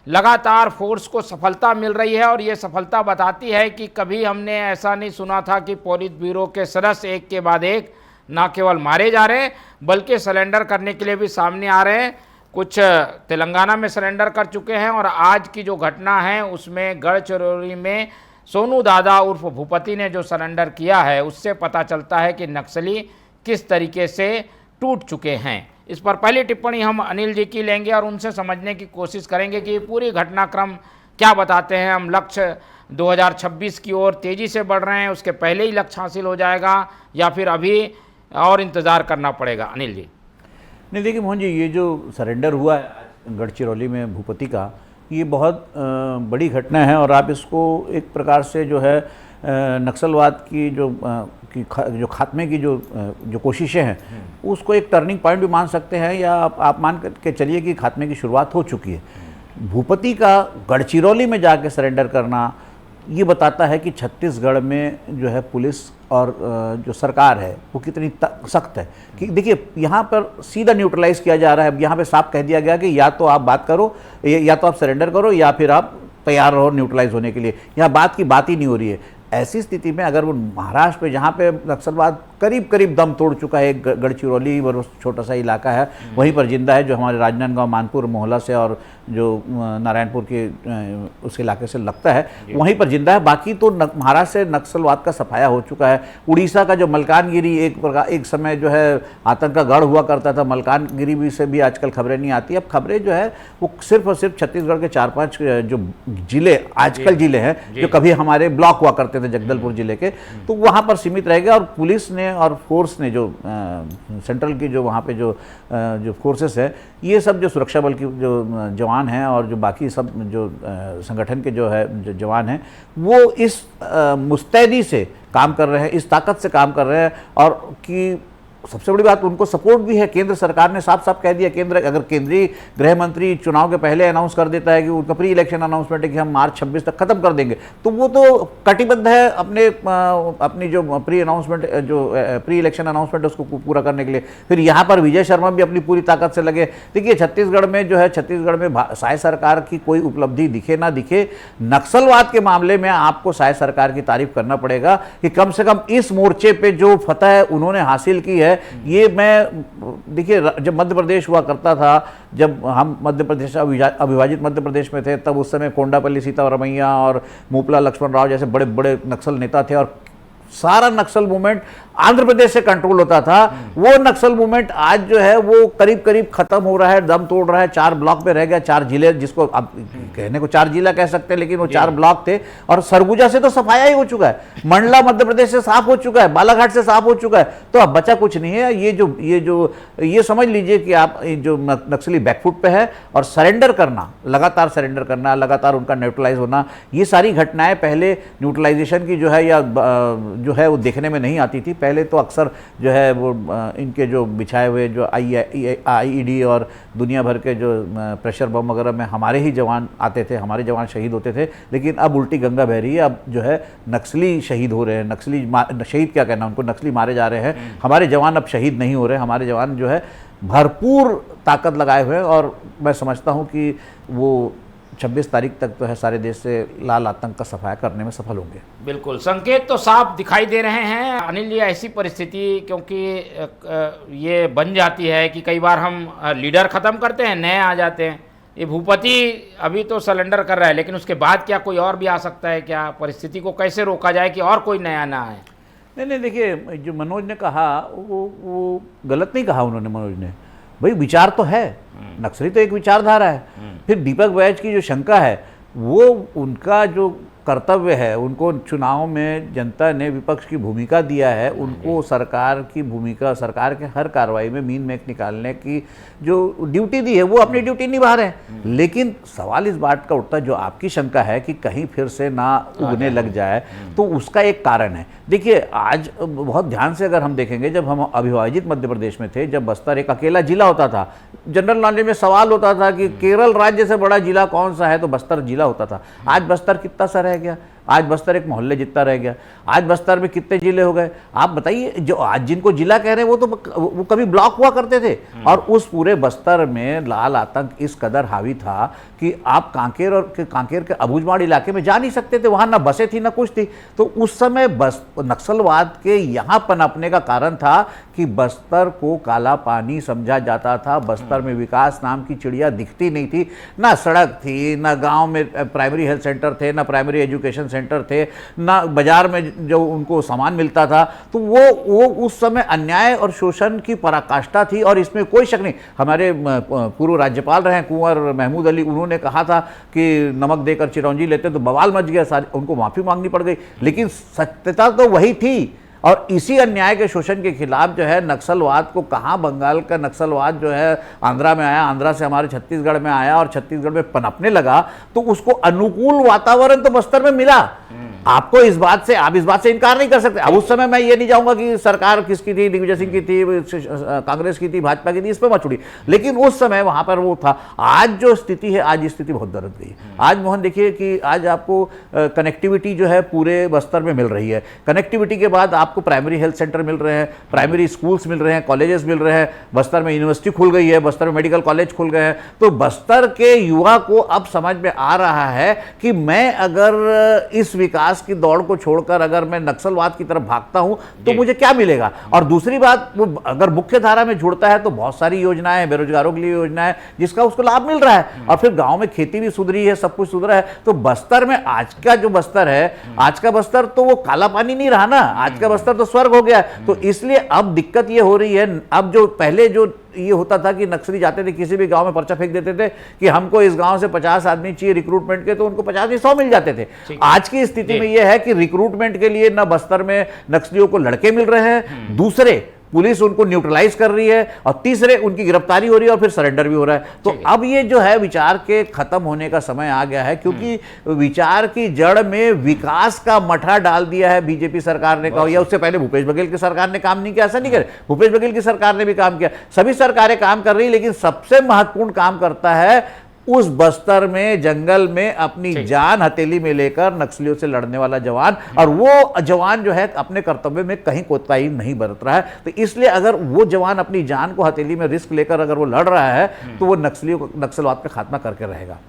लगातार फोर्स को सफलता मिल रही है और ये सफलता बताती है कि कभी हमने ऐसा नहीं सुना था कि पोलित ब्यूरो के सदस्य एक के बाद एक ना केवल मारे जा रहे बल्कि सरेंडर करने के लिए भी सामने आ रहे हैं। कुछ तेलंगाना में सरेंडर कर चुके हैं और आज की जो घटना है उसमें गढ़चिरौली में सोनू दादा उर्फ भूपति ने जो सरेंडर किया है उससे पता चलता है कि नक्सली किस तरीके से टूट चुके हैं। इस पर पहली टिप्पणी हम अनिल जी की लेंगे और उनसे समझने की कोशिश करेंगे कि पूरी घटनाक्रम क्या बताते हैं। हम लक्ष्य 2026 की ओर तेज़ी से बढ़ रहे हैं, उसके पहले ही लक्ष्य हासिल हो जाएगा या फिर अभी और इंतज़ार करना पड़ेगा? अनिल जी। नहीं, देखिए मोहन जी, ये जो सरेंडर हुआ है गढ़चिरौली में भूपति का, ये बहुत बड़ी घटना है और आप इसको एक प्रकार से जो है नक्सलवाद की जो खात्मे की जो कोशिशें हैं उसको एक टर्निंग पॉइंट भी मान सकते हैं, या आप मान के चलिए कि खात्मे की शुरुआत हो चुकी है। भूपति का गढ़चिरौली में जाके सरेंडर करना ये बताता है कि छत्तीसगढ़ में जो है पुलिस और जो सरकार है वो कितनी सख्त है। कि देखिए यहाँ पर सीधा न्यूट्रलाइज किया जा रहा है। यहाँ पे साफ कह दिया गया कि या तो आप बात करो, या तो आप सरेंडर करो, या फिर आप तैयार रहो न्यूट्रलाइज होने के लिए। यहाँ बात की बात ही नहीं हो रही है। ऐसी स्थिति में अगर वो महाराष्ट्र में जहाँ पे नक्सलवाद करीब करीब दम तोड़ चुका है, गढ़चिरौली और छोटा सा इलाका है वहीं पर जिंदा है, जो हमारे राजनांदगांव मानपुर मोहल्ला से और जो नारायणपुर के उस इलाके से लगता है वहीं पर जिंदा है। बाकी तो महाराष्ट्र से नक्सलवाद का सफाया हो चुका है। उड़ीसा का जो मलकानगिरी एक समय जो है आतंक का गढ़ हुआ करता था, मलकानगिरी भी से भी आजकल खबरें नहीं आती। अब खबरें जो है वो सिर्फ और सिर्फ छत्तीसगढ़ के 4-5 जो जिले आजकल जिले हैं जो कभी हमारे ब्लॉक हुआ करते थे जगदलपुर जिले के, तो वहाँ पर सीमित रह गया। और पुलिस ने और फोर्स ने जो सेंट्रल की जो वहाँ पे जो फोर्सेस है, ये सब जो सुरक्षा बल की जो जवान हैं और जो बाकी सब जो संगठन के जो है जो जवान हैं, वो इस मुस्तैदी से काम कर रहे हैं, इस ताकत से काम कर रहे हैं। और कि सबसे बड़ी बात उनको सपोर्ट भी है। केंद्र सरकार ने साफ साफ कह दिया, अगर केंद्रीय गृह मंत्री चुनाव के पहले अनाउंस कर देता है कि उनका प्री इलेक्शन अनाउंसमेंट है कि हम मार्च 26 तक खत्म कर देंगे, तो वो तो कटिबद्ध है अपनी जो प्री इलेक्शन अनाउंसमेंट है उसको पूरा करने के लिए। फिर यहाँ पर विजय शर्मा भी अपनी पूरी ताकत से लगे। देखिए छत्तीसगढ़ में साय सरकार की कोई उपलब्धि दिखे ना दिखे, नक्सलवाद के मामले में आपको साय सरकार की तारीफ करना पड़ेगा कि कम से कम इस मोर्चे पे जो फतह उन्होंने हासिल की है। ये मैं देखिए, जब मध्य प्रदेश हुआ करता था, जब हम मध्य प्रदेश अविभाजित मध्य प्रदेश में थे, तब उस समय कोंडापल्ली सीतारमैया और मोपला लक्ष्मण राव जैसे बड़े बड़े नक्सल नेता थे और सारा नक्सल मूवमेंट आंध्र प्रदेश से कंट्रोल होता था। वो नक्सल मूवमेंट आज जो है वो करीब करीब खत्म हो रहा है, दम तोड़ रहा है। 4 ब्लॉक में रह गया, 4 जिले, जिसको अब कहने को 4 जिला कह सकते हैं, लेकिन वो 4 ब्लॉक थे। और सरगुजा से तो सफाया ही हो चुका है, मंडला मध्य प्रदेश से साफ हो चुका है, बालाघाट से साफ हो चुका है, तो अब बचा कुछ नहीं है। ये समझ लीजिए कि आप जो नक्सली बैकफुट पे है और सरेंडर करना, लगातार सरेंडर करना, लगातार उनका न्यूट्रलाइज होना, ये सारी घटनाएं पहले न्यूट्रलाइजेशन की जो है या जो है वो देखने में नहीं आती थी। पहले तो अक्सर जो है वो इनके जो बिछाए हुए जो आईईडी और दुनिया भर के जो प्रेशर बम वगैरह में हमारे ही जवान आते थे, हमारे जवान शहीद होते थे। लेकिन अब उल्टी गंगा बह रही है, अब जो है नक्सली शहीद हो रहे हैं। शहीद क्या कहना, उनको नक्सली मारे जा रहे हैं। हमारे जवान अब शहीद नहीं हो रहे, हमारे जवान जो है भरपूर ताकत लगाए हुए हैं। और मैं समझता हूँ कि वो 26 तारीख तक तो है सारे देश से लाल आतंक का सफाया करने में सफल होंगे। बिल्कुल, संकेत तो साफ दिखाई दे रहे हैं अनिल जी। ऐसी परिस्थिति क्योंकि ये बन जाती है कि कई बार हम लीडर खत्म करते हैं, नए आ जाते हैं। ये भूपति अभी तो सरेंडर कर रहा है, लेकिन उसके बाद क्या कोई और भी आ सकता है क्या? परिस्थिति को कैसे रोका जाए कि और कोई नया ना आए? नहीं, देखिए जो मनोज ने कहा वो गलत नहीं कहा उन्होंने। मनोज ने भाई विचार तो है, नक्सली तो एक विचारधारा है। फिर दीपक बैज की जो शंका है, वो उनका जो कर्तव्य है, उनको चुनाव में जनता ने विपक्ष की भूमिका दिया है, उनको सरकार की भूमिका, सरकार के हर कार्रवाई में मीन मेख निकालने की जो ड्यूटी दी है वो अपनी ड्यूटी निभा रहे हैं। लेकिन सवाल इस बात का उठता है, जो आपकी शंका है कि कहीं फिर से ना उगने लग जाए, तो उसका एक कारण है। देखिए आज बहुत ध्यान से अगर हम देखेंगे, जब हम अविभाजित मध्य प्रदेश में थे, जब बस्तर एक अकेला जिला होता था, जनरल नॉलेज में सवाल होता था कि केरल राज्य से बड़ा जिला कौन सा है, तो बस्तर जिला होता था। आज बस्तर कितना सा रह गया? आज बस्तर एक मोहल्ले जितना रह गया। आज बस्तर में कितने जिले हो गए आप बताइए। जो आज जिनको जिला कह रहे हैं वो कभी ब्लॉक हुआ करते थे। और उस पूरे बस्तर में लाल आतंक इस कदर हावी था कि आप कांकेर के अबूझमाड़ इलाके में जा नहीं सकते थे, वहां ना बसें थी ना कुछ थी। तो उस समय नक्सलवाद के यहाँ पनपने का कारण था कि बस्तर को काला पानी समझा जाता था। बस्तर में विकास नाम की चिड़िया दिखती नहीं थी, ना सड़क थी, ना गांव में प्राइमरी हेल्थ सेंटर थे, ना प्राइमरी एजुकेशन सेंटर थे, ना बाजार में जो उनको सामान मिलता था। तो वो उस समय अन्याय और शोषण की पराकाष्ठा थी और इसमें कोई शक नहीं। हमारे पूर्व राज्यपाल रहे कुंवर महमूद अली, उन्होंने कहा था कि नमक देकर चिरौंजी लेते तो बवाल मच गया, सारी उनको माफी मांगनी पड़ गई। लेकिन सत्यता तो वही थी। और इसी अन्याय के शोषण के खिलाफ जो है नक्सलवाद को, कहाँ बंगाल का नक्सलवाद जो है आंध्रा में आया, आंध्रा से हमारे छत्तीसगढ़ में आया और छत्तीसगढ़ में पनपने लगा, तो उसको अनुकूल वातावरण तो बस्तर में मिला। आपको आप इस बात से इनकार नहीं कर सकते। अब उस समय मैं ये नहीं जाऊंगा कि सरकार किसकी थी, दिग्विजय सिंह की थी, कांग्रेस की थी, भाजपा की थी, इस पर मत छोड़िए, लेकिन उस समय वहां पर वो था। आज जो स्थिति है, आज स्थिति बहुत दर्द गई। आज मोहन देखिए कि आज आपको कनेक्टिविटी जो है पूरे बस्तर में मिल रही है। कनेक्टिविटी के बाद आपको प्राइमरी हेल्थ सेंटर मिल रहे हैं, प्राइमरी स्कूल्स मिल रहे हैं, कॉलेजेस मिल रहे हैं, बस्तर में यूनिवर्सिटी खुल गई है, बस्तर में मेडिकल कॉलेज खुल गए हैं। तो बस्तर के युवा को अब समझ में आ रहा है कि मैं अगर इस विकास की दौड़ को छोड़कर अगर मैं नक्सलवाद की तरफ भागता हूं तो मुझे क्या मिलेगा। और दूसरी बात, वो अगर मुख्य धारा में जुड़ता है तो बहुत सारी योजनाएं, बेरोजगारों के लिए योजनाएं जिसका उसको लाभ मिल रहा है। और फिर गांव में खेती भी सुधरी है, सब कुछ सुधरा है। तो बस्तर में आज का जो बस्तर है, आज का बस्तर तो वो काला पानी नहीं रहा ना, आज का बस्तर तो स्वर्ग हो गया। तो इसलिए अब दिक्कत ये हो रही है, अब जो पहले जो ये होता था कि नक्सली जाते थे किसी भी गांव में पर्चा फेंक देते थे कि हमको इस गांव से 50 आदमी चाहिए रिक्रूटमेंट के, तो उनको 50 नहीं 100 मिल जाते थे। आज की स्थिति में यह है कि रिक्रूटमेंट के लिए ना बस्तर में नक्सलियों को लड़के मिल रहे हैं, दूसरे पुलिस उनको न्यूट्रलाइज कर रही है, और तीसरे उनकी गिरफ्तारी हो रही है और फिर सरेंडर भी हो रहा है। तो अब ये जो है विचार के खत्म होने का समय आ गया है, क्योंकि विचार की जड़ में विकास का मठा डाल दिया है बीजेपी सरकार ने कहा, या उससे पहले भूपेश बघेल की सरकार ने काम नहीं किया, ऐसा नहीं करे, भूपेश बघेल की सरकार ने भी काम किया, सभी सरकारें काम कर रही, लेकिन सबसे महत्वपूर्ण काम करता है उस बस्तर में जंगल में अपनी जान हथेली में लेकर नक्सलियों से लड़ने वाला जवान। और वो जवान जो है अपने कर्तव्य में कहीं कोताही नहीं बरत रहा है। तो इसलिए अगर वो जवान अपनी जान को हथेली में रिस्क लेकर अगर वो लड़ रहा है तो वो नक्सलियों को, नक्सलवाद का खात्मा करके रहेगा।